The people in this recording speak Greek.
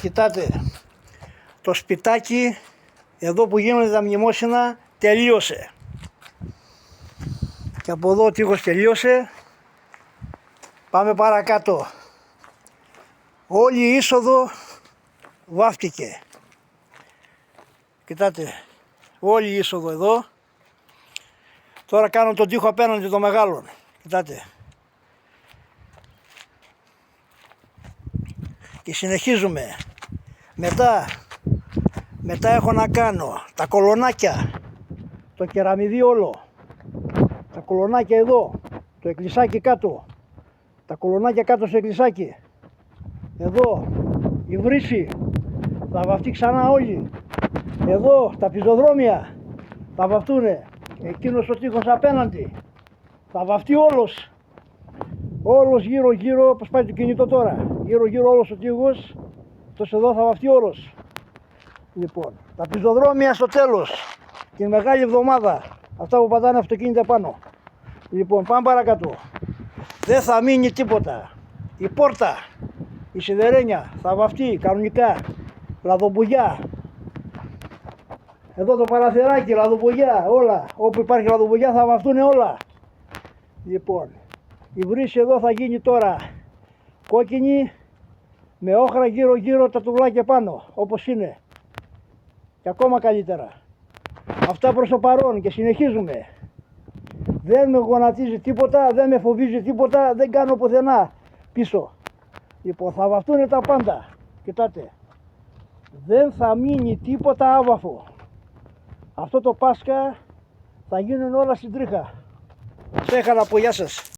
Κοιτάτε, το σπιτάκι εδώ που γίνονται τα μνημόσυνα τελείωσε. Και από εδώ ο τείχος τελείωσε. Πάμε παρακάτω. Όλη η είσοδο βάφτηκε. Κοιτάτε, όλη η είσοδο εδώ. Τώρα κάνω τον τοίχο απέναντι των μεγάλων. Κοιτάτε. Και συνεχίζουμε. Μετά έχω να κάνω τα κολονάκια, το κεραμιδί όλο, τα κολονάκια εδώ, το εκκλησάκι κάτω, τα κολονάκια κάτω στο εκκλησάκι, εδώ η βρύση θα βαφτεί ξανά όλοι, εδώ τα πεζοδρόμια θα βαφτούνε, εκείνος ο τείχος απέναντι θα βαφτεί όλος γύρω γύρω, όπως πάει το κινητό τώρα, γύρω γύρω όλος ο τείχος, αυτός εδώ θα βαφτεί όλος. Λοιπόν, τα πεζοδρόμια στο τέλος, την Μεγάλη Εβδομάδα, αυτά που πατάνε αυτοκίνητα πάνω. Λοιπόν, πάμε παρακάτω. Δεν θα μείνει τίποτα. Η πόρτα, η σιδερένια θα βαφτεί κανονικά, λαδομπογιά. Εδώ το παραθυράκι, λαδομπογιά, όλα. Όπου υπάρχει λαδομπογιά θα βαφτούν όλα. Λοιπόν, η βρύση εδώ θα γίνει τώρα κόκκινη με όχρα γύρω γύρω τα τουβλάκια πάνω, όπως είναι. Και ακόμα καλύτερα. Αυτά προς το παρόν και συνεχίζουμε. Δεν με γονατίζει τίποτα, δεν με φοβίζει τίποτα, δεν κάνω πουθενά πίσω. Λοιπόν, θα βαφτούν τα πάντα. Κοιτάτε. Δεν θα μείνει τίποτα άβαφο. Αυτό το Πάσχα θα γίνουν όλα στην τρίχα. Σε χαρά, γεια σας.